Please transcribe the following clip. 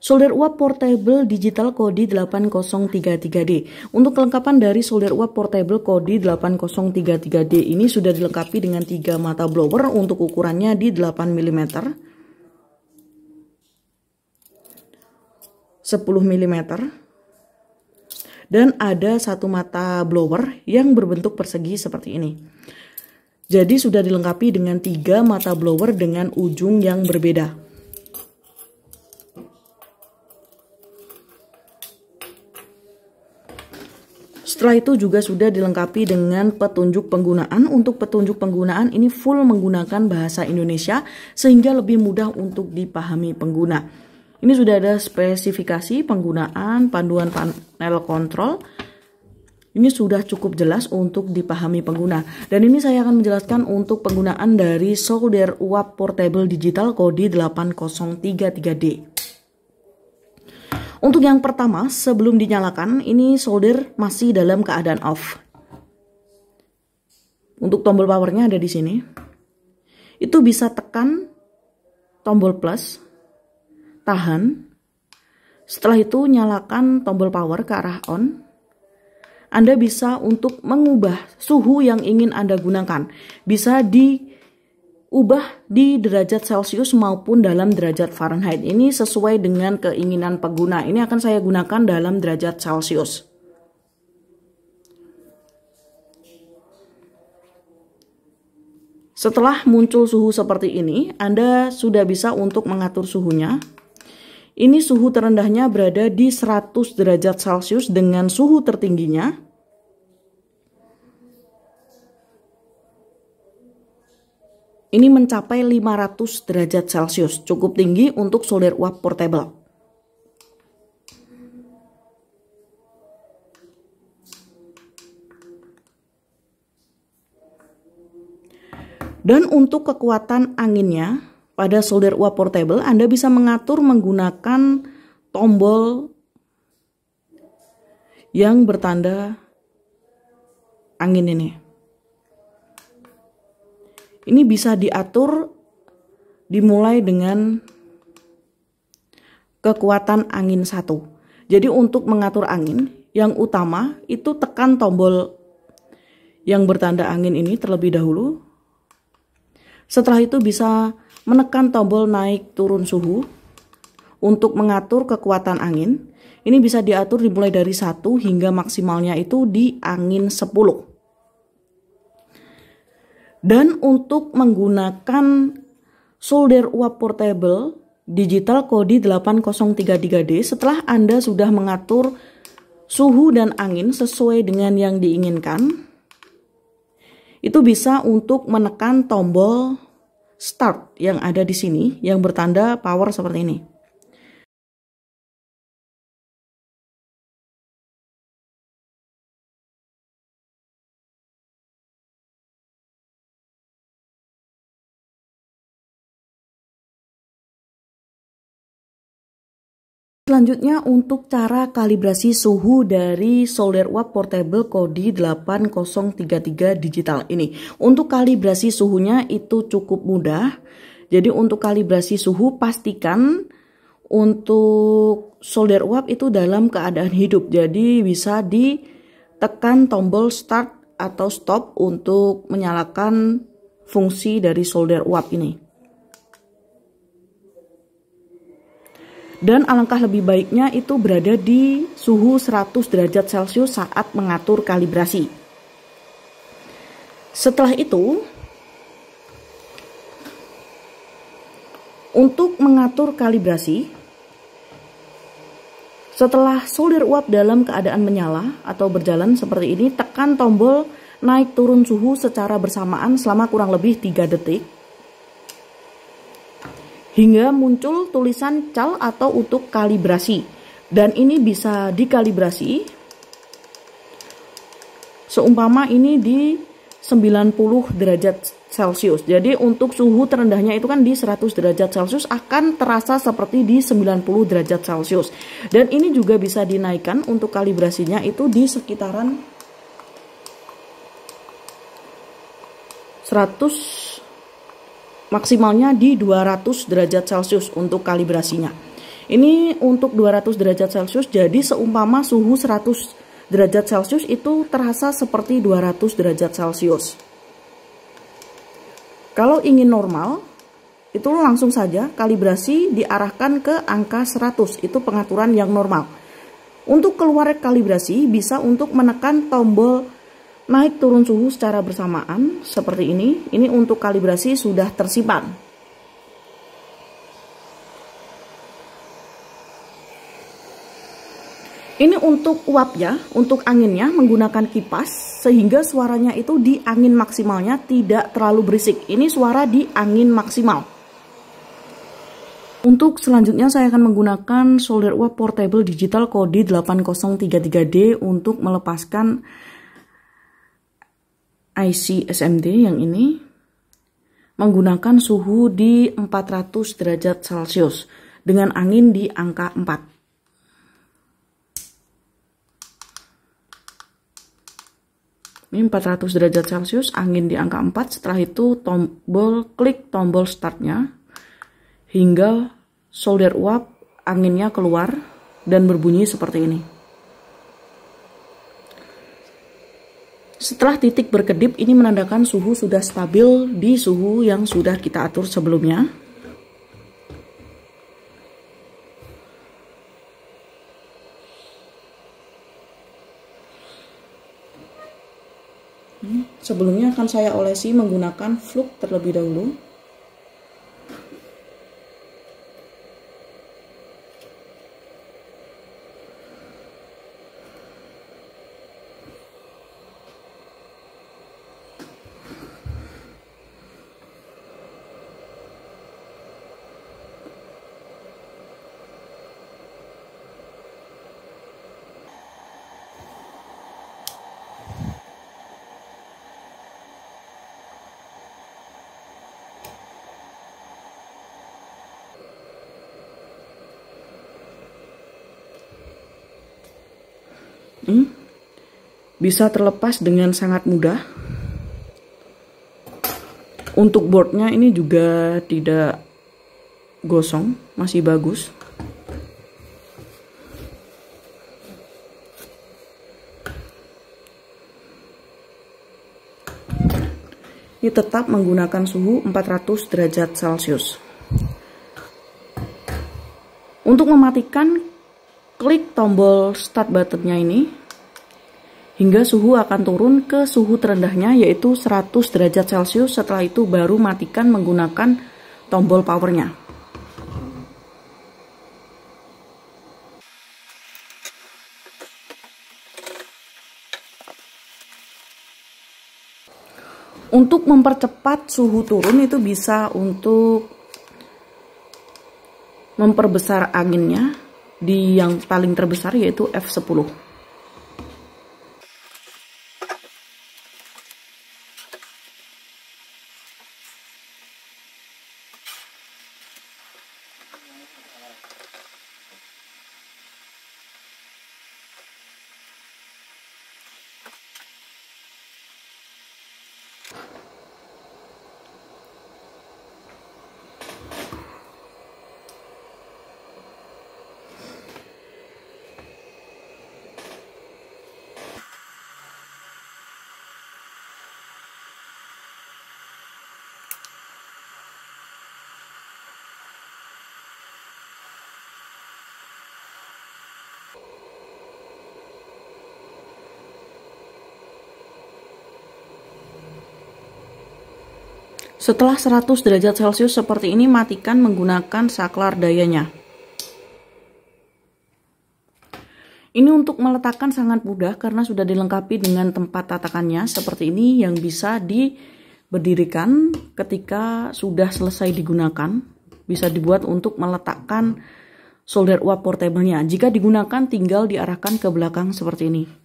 Solder uap portable digital Kodi 8033D. Untuk kelengkapan dari solder uap portable Kodi 8033D ini sudah dilengkapi dengan 3 mata blower untuk ukurannya di 8 mm, 10 mm, dan ada satu mata blower yang berbentuk persegi seperti ini. Jadi sudah dilengkapi dengan 3 mata blower dengan ujung yang berbeda. Setelah itu juga sudah dilengkapi dengan petunjuk penggunaan. Untuk petunjuk penggunaan ini full menggunakan bahasa Indonesia sehingga lebih mudah untuk dipahami pengguna. Ini sudah ada spesifikasi penggunaan, panduan panel kontrol. Ini sudah cukup jelas untuk dipahami pengguna. Dan ini saya akan menjelaskan untuk penggunaan dari solder uap portable digital Kodi 8033D. Untuk yang pertama, sebelum dinyalakan, ini solder masih dalam keadaan off. Untuk tombol powernya ada di sini. Itu bisa tekan tombol plus, tahan. Setelah itu nyalakan tombol power ke arah on. Anda bisa untuk mengubah suhu yang ingin Anda gunakan. Bisa diubah di derajat Celcius maupun dalam derajat Fahrenheit. Ini sesuai dengan keinginan pengguna. Ini akan saya gunakan dalam derajat Celcius. Setelah muncul suhu seperti ini, Anda sudah bisa untuk mengatur suhunya. Ini suhu terendahnya berada di 100 derajat Celcius dengan suhu tertingginya ini mencapai 500 derajat Celcius, cukup tinggi untuk solder uap portable. Dan untuk kekuatan anginnya, pada solder uap portable Anda bisa mengatur menggunakan tombol yang bertanda angin ini. Ini bisa diatur dimulai dengan kekuatan angin 1. Jadi untuk mengatur angin, yang utama itu tekan tombol yang bertanda angin ini terlebih dahulu. Setelah itu bisa menekan tombol naik turun suhu untuk mengatur kekuatan angin. Ini bisa diatur dimulai dari 1 hingga maksimalnya itu di angin 10. Dan untuk menggunakan solder uap portable digital Kodi 8033D, setelah Anda sudah mengatur suhu dan angin sesuai dengan yang diinginkan, itu bisa untuk menekan tombol start yang ada di sini yang bertanda power seperti ini. Selanjutnya untuk cara kalibrasi suhu dari solder uap portable Kodi 8033 digital ini. Untuk kalibrasi suhunya itu cukup mudah. Jadi untuk kalibrasi suhu pastikan untuk solder uap itu dalam keadaan hidup. Jadi bisa ditekan tombol start atau stop untuk menyalakan fungsi dari solder uap ini. Dan alangkah lebih baiknya itu berada di suhu 100 derajat Celcius saat mengatur kalibrasi. Setelah itu, untuk mengatur kalibrasi, setelah solder uap dalam keadaan menyala atau berjalan seperti ini, tekan tombol naik turun suhu secara bersamaan selama kurang lebih 3 detik. Hingga muncul tulisan cal atau untuk kalibrasi. Dan ini bisa dikalibrasi seumpama ini di 90 derajat Celcius. Jadi untuk suhu terendahnya itu kan di 100 derajat Celcius akan terasa seperti di 90 derajat Celcius. Dan ini juga bisa dinaikkan untuk kalibrasinya itu di sekitaran 100, maksimalnya di 200 derajat Celcius untuk kalibrasinya. Ini untuk 200 derajat Celcius, jadi seumpama suhu 100 derajat Celcius itu terasa seperti 200 derajat Celcius. Kalau ingin normal, itu langsung saja kalibrasi diarahkan ke angka 100, itu pengaturan yang normal. Untuk keluar kalibrasi bisa untuk menekan tombol naik turun suhu secara bersamaan seperti ini. Ini untuk kalibrasi sudah tersimpan. Ini untuk uapnya, untuk anginnya menggunakan kipas sehingga suaranya itu di angin maksimalnya tidak terlalu berisik. Ini suara di angin maksimal. Untuk selanjutnya saya akan menggunakan solder uap portable digital kode 8033D untuk melepaskan IC SMD yang ini menggunakan suhu di 400 derajat Celcius dengan angin di angka 4. Ini 400 derajat Celcius, angin di angka 4. Setelah itu klik tombol startnya hingga solder uap anginnya keluar dan berbunyi seperti ini. Setelah titik berkedip, ini menandakan suhu sudah stabil di suhu yang sudah kita atur sebelumnya. Sebelumnya akan saya olesi menggunakan fluk terlebih dahulu. Bisa terlepas dengan sangat mudah. Untuk boardnya ini juga tidak gosong, masih bagus. Ini tetap menggunakan suhu 400 derajat Celcius. Untuk mematikan, klik tombol start buttonnya ini hingga suhu akan turun ke suhu terendahnya yaitu 100 derajat Celcius. Setelah itu baru matikan menggunakan tombol powernya. Untuk mempercepat suhu turun itu bisa untuk memperbesar anginnya di yang paling terbesar yaitu F10. Setelah 100 derajat Celcius seperti ini, matikan menggunakan saklar dayanya. Ini untuk meletakkan sangat mudah karena sudah dilengkapi dengan tempat tatakannya seperti ini yang bisa diberdirikan ketika sudah selesai digunakan. Bisa dibuat untuk meletakkan solder uap portable-nya. Jika digunakan tinggal diarahkan ke belakang seperti ini.